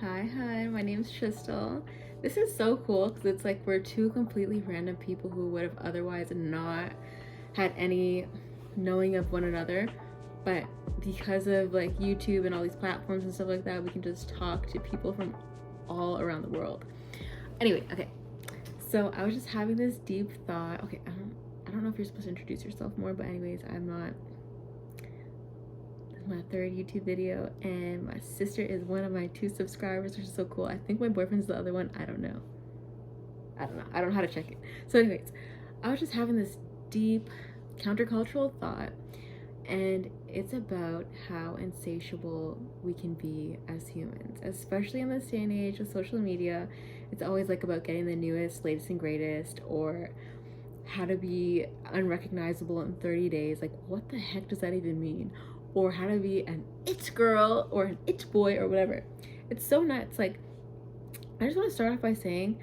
Hi, my name's Tristal. This is so cool because it's like we're two completely random people who would have otherwise not had any knowing of one another. But because of like YouTube and all these platforms and stuff like that, we can just talk to people from all around the world. Anyway, okay. So I was just having this deep thought. Okay, I don't know if you're supposed to introduce yourself more, but anyways, I'm not. My third YouTube video, and my sister is one of my 2 subscribers, which is so cool. I think my boyfriend's the other one. I don't know. I don't know how to check it. So anyways, I was just having this deep countercultural thought, and it's about how insatiable we can be as humans, especially in this day and age with social media. It's always like about getting the newest, latest and greatest, or how to be unrecognizable in 30 days. Like, what the heck does that even mean? Or how to be an it girl or an it boy or whatever. It's so nuts. Like, I just want to start off by saying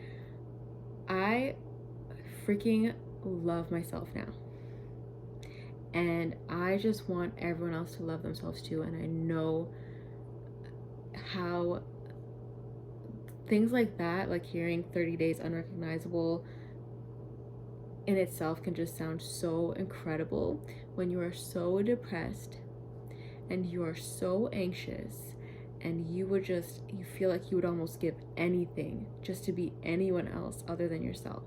I freaking love myself now. And I just want everyone else to love themselves too. And I know how things like that, like hearing 30 days unrecognizable, in itself can just sound so incredible when you are so depressed and you are so anxious and you feel like you would almost give anything just to be anyone else other than yourself.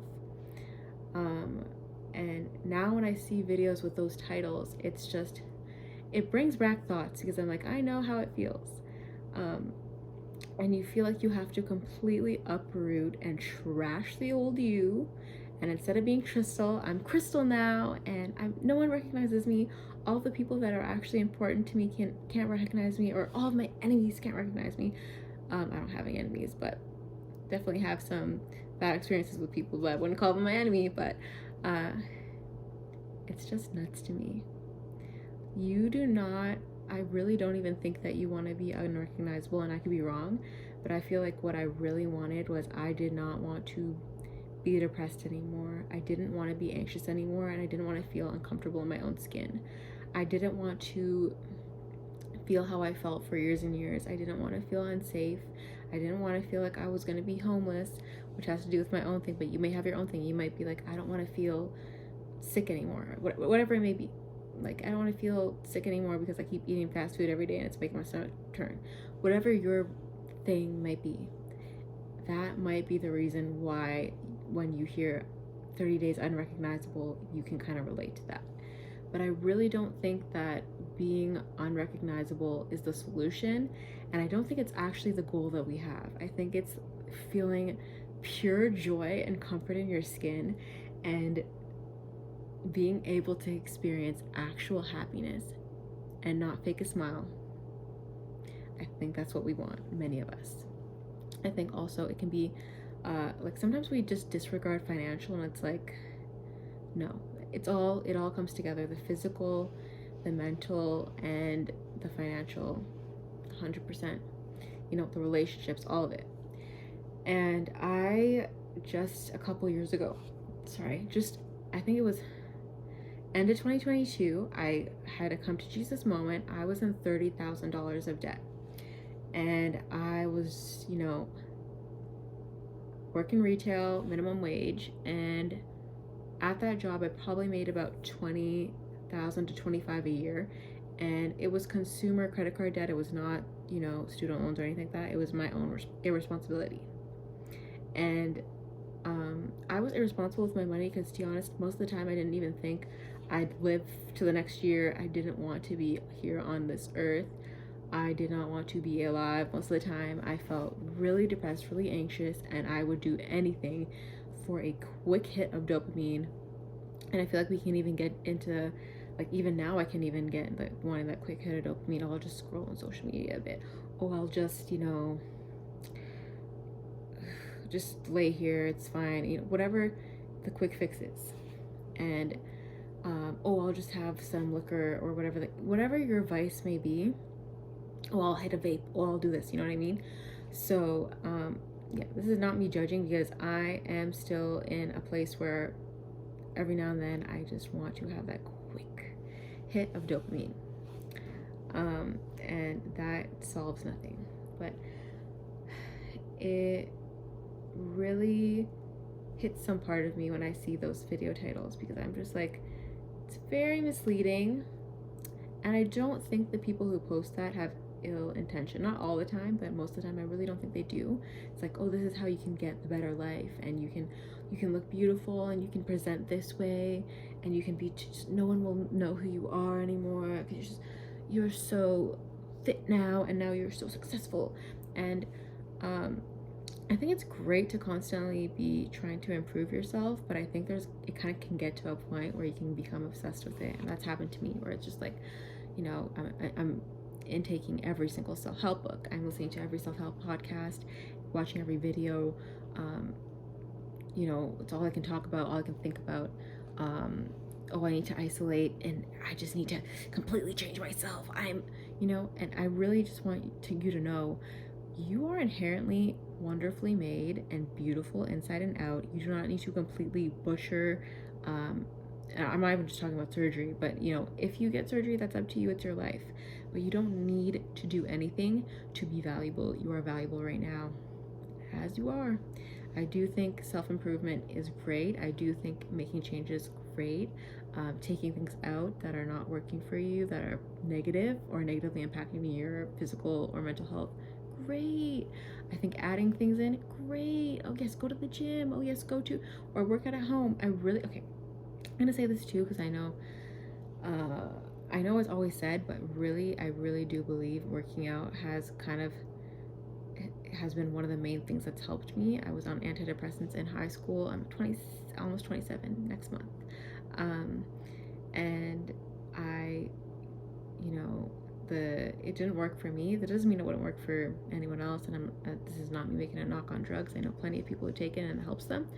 And now when I see videos with those titles, it brings back thoughts because I'm like, I know how it feels. And you feel like you have to completely uproot and trash the old you. And instead of being Crystal, I'm Crystal now, and no one recognizes me. All the people that are actually important to me can't recognize me, or all of my enemies can't recognize me. I don't have any enemies, but definitely have some bad experiences with people, but I wouldn't call them my enemy. But it's just nuts to me. I really don't even think that you want to be unrecognizable, and I could be wrong, but I feel like what I really wanted was I did not want to be depressed anymore. I didn't want to be anxious anymore, and I didn't want to feel uncomfortable in my own skin. I didn't want to feel how I felt for years and years. I didn't want to feel unsafe. I didn't want to feel like I was going to be homeless, which has to do with my own thing, but you may have your own thing. You might be like, I don't want to feel sick anymore, whatever it may be. Like, I don't want to feel sick anymore because I keep eating fast food every day and it's making my stomach turn. Whatever your thing might be, that might be the reason why when you hear 30 days unrecognizable, you can kind of relate to that. But I really don't think that being unrecognizable is the solution, and I don't think it's actually the goal that we have. I think it's feeling pure joy and comfort in your skin and being able to experience actual happiness and not fake a smile. I think that's what we want, many of us. I think also it can be like sometimes we just disregard financial, and it's like, no, it all comes together: the physical, the mental, and the financial. 100%. The relationships, all of it. And I just a couple years ago, I think it was end of 2022, I had a come to Jesus moment. I was in $30,000 of debt, and I was working retail, minimum wage, and at that job I probably made about 20,000 to 25 a year, and it was consumer credit card debt. It was not student loans or anything like that. It was my own irresponsibility. And I was irresponsible with my money because, to be honest, most of the time I didn't even think I'd live to the next year. I didn't want to be here on this earth. I did not want to be alive most of the time. I felt really depressed, really anxious, and I would do anything for a quick hit of dopamine. And I feel like we can even get into, like, even now I can even get like wanting that quick hit of dopamine. I'll just scroll on social media a bit, or I'll just just lay here, it's fine, whatever the quick fix is. And I'll just have some liquor or whatever your vice may be. I'll hit a vape, I'll do this, you know what I mean? So yeah, this is not me judging, because I am still in a place where every now and then I just want to have that quick hit of dopamine, and that solves nothing. But it really hits some part of me when I see those video titles, because I'm just like, it's very misleading. And I don't think the people who post that have ill intention. Not all the time, but most of the time I really don't think they do. It's like, oh, this is how you can get the better life, and you can look beautiful, and you can present this way, and you can be just, no one will know who you are anymore because you're so fit now, and now you're so successful. And I think it's great to constantly be trying to improve yourself, but I think it kind of can get to a point where you can become obsessed with it. And that's happened to me, where it's just like, I'm intaking every single self-help book. I'm listening to every self-help podcast, watching every video. It's all I can talk about, all I can think about. I need to isolate, and I just need to completely change myself. And I really just want you to know, you are inherently wonderfully made and beautiful inside and out. You do not need to completely butcher. I'm not even just talking about surgery, but if you get surgery, that's up to you. It's your life. But you don't need to do anything to be valuable. You are valuable right now, as you are. I do think self-improvement is great. I do think making changes great. Taking things out that are not working for you, that are negative or negatively impacting your physical or mental health, great. I think adding things in, great. Oh yes, go to the gym. Oh yes, or work out at home. I'm gonna say this too, because I know it's always said, but really, I really do believe working out has been one of the main things that's helped me. I was on antidepressants in high school. I'm almost 27 next month. And I, it didn't work for me. That doesn't mean it wouldn't work for anyone else. And this is not me making a knock on drugs. I know plenty of people who take it and it helps them,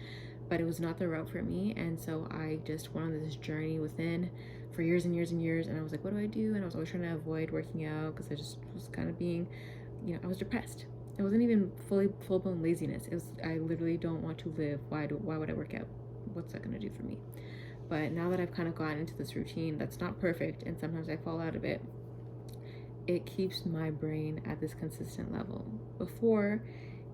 but it was not the route for me. And so I just went on this journey within for years and years and years. And I was like, what do I do? And I was always trying to avoid working out because I just was kind of being, I was depressed. It wasn't even full-blown laziness. It was, I literally don't want to live. Why would I work out? What's that going to do for me? But now that I've kind of gotten into this routine that's not perfect, and sometimes I fall out of it, it keeps my brain at this consistent level. Before,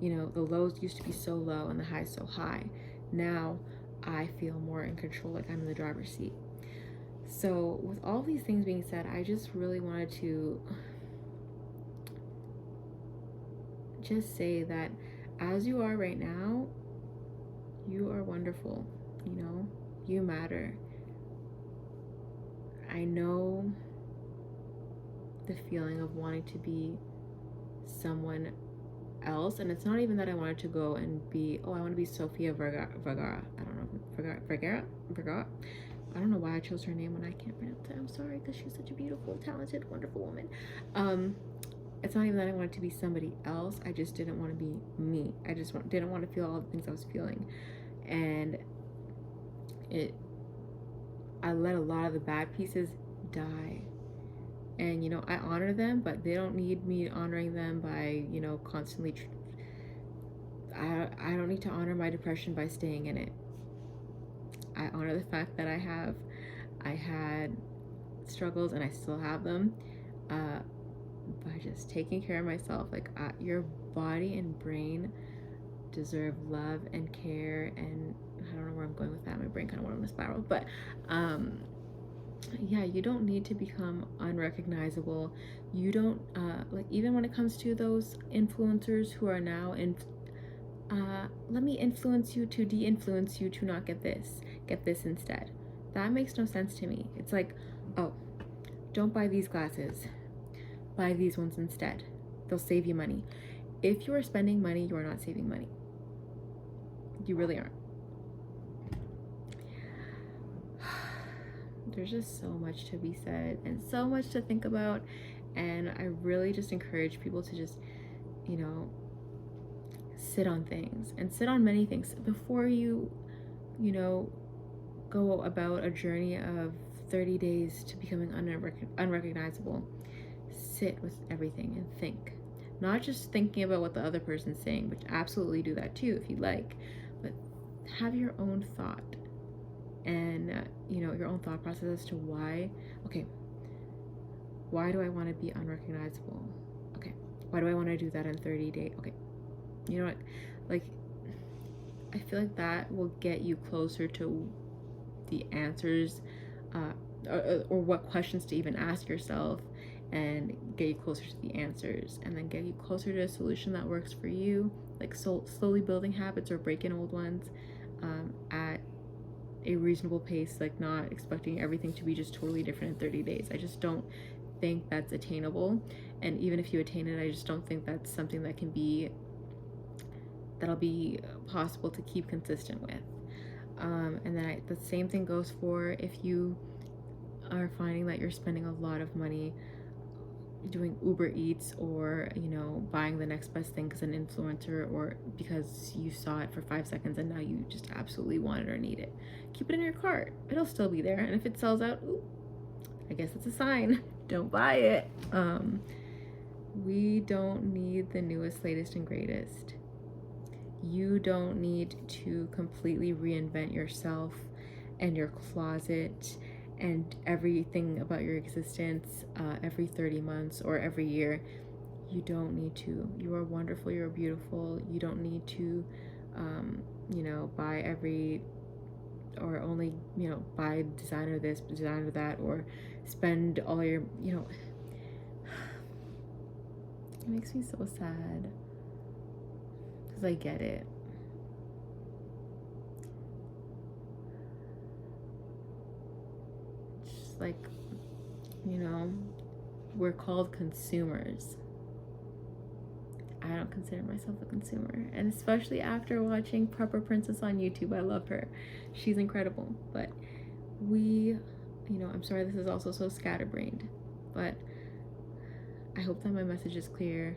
the lows used to be so low and the highs so high. Now I feel more in control, like I'm in the driver's seat. So with all these things being said, I just really wanted to just say that as you are right now, you are wonderful. You matter. I know the feeling of wanting to be someone else, and it's not even that I wanted to go and be, I want to be Sofia Vergara. I don't know, Vergara. I don't know why I chose her name when I can't pronounce it. I'm sorry, because she's such a beautiful, talented, wonderful woman. It's not even that I wanted to be somebody else. I just didn't want to be me. I just didn't want to feel all the things I was feeling, and I let a lot of the bad pieces die. And I honor them, but they don't need me honoring them by constantly I don't need to honor my depression by staying in it. I honor the fact that I had struggles, and I still have them, by just taking care of myself. Like, your body and brain deserve love and care. And I don't know where I'm going with that. My brain kind of went on a spiral, but you don't need to become unrecognizable. You don't even when it comes to those influencers who are now let me influence you to de-influence you to not get this instead. That makes no sense to me. It's like, oh, don't buy these glasses, buy these ones instead. They'll save you money. If you are spending money, you are not saving money. You really aren't. There's just so much to be said and so much to think about, and I really just encourage people to just sit on things, and sit on many things before you go about a journey of 30 days to becoming unrecognizable. Sit with everything and think, not just thinking about what the other person's saying, which absolutely do that too if you'd like, but have your own thought. And your own thought process as to why do I want to be unrecognizable? Okay, why do I want to do that in 30 days? Okay, You know what? Like, I feel like that will get you closer to the answers, or what questions to even ask yourself, and get you closer to the answers, and then get you closer to a solution that works for you. Like, so slowly building habits or breaking old ones, at a reasonable pace, like not expecting everything to be just totally different in 30 days. I just don't think that's attainable. And even if you attain it, I just don't think that's something that'll be possible to keep consistent with. And then the same thing goes for if you are finding that you're spending a lot of money doing Uber Eats, or, you know, buying the next best thing because an influencer, or because you saw it for 5 seconds and now you just absolutely want it or need it. Keep it in your cart. It'll still be there. And if it sells out, ooh, I guess it's a sign. Don't buy it. We don't need the newest, latest, and greatest. You don't need to completely reinvent yourself and your closet and everything about your existence every 30 months or every year. You don't need to. You are wonderful. You're beautiful. You don't need to, you know, buy every, or only, you know, buy designer this, designer that, or spend all your, you know. It makes me so sad because I get it. Just like, you know, we're called consumers. I don't consider myself a consumer, and especially after watching Prepper Princess on YouTube. I love her. She's incredible. But we, you know, I'm sorry this is also so scatterbrained, but I hope that my message is clear.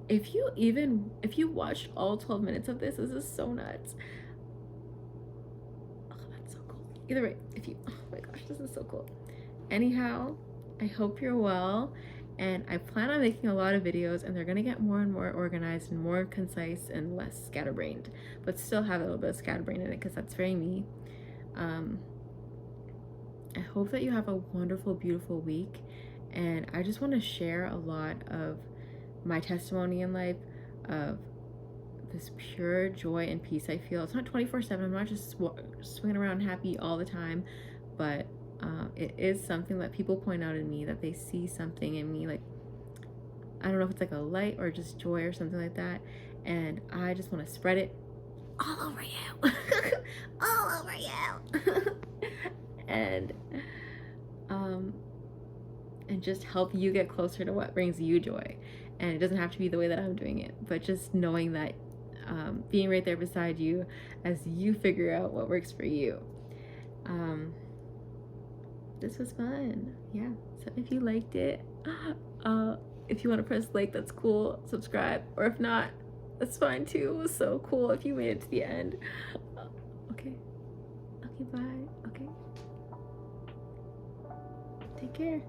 If you watched all 12 minutes of this is so nuts. Oh, that's so cool. Either way, oh my gosh, this is so cool. Anyhow, I hope you're well, and I plan on making a lot of videos, and they're gonna get more and more organized and more concise and less scatterbrained, but still have a little bit of scatterbrain in it because that's very me. I hope that you have a wonderful, beautiful week, and I just want to share a lot of my testimony in life, of this pure joy and peace I feel. It's not 24/7. I'm not just swinging around happy all the time, but it is something that people point out in me, that they see something in me, like, I don't know if it's like a light or just joy or something like that, and I just want to spread it all over you. All over you. And just help you get closer to what brings you joy. And it doesn't have to be the way that I'm doing it, but just knowing that, being right there beside you as you figure out what works for you. This was fun. Yeah. So if you liked it, if you want to press like, that's cool. Subscribe, or if not, that's fine too. It was so cool if you made it to the end. Okay. Okay, bye. Okay. Take care.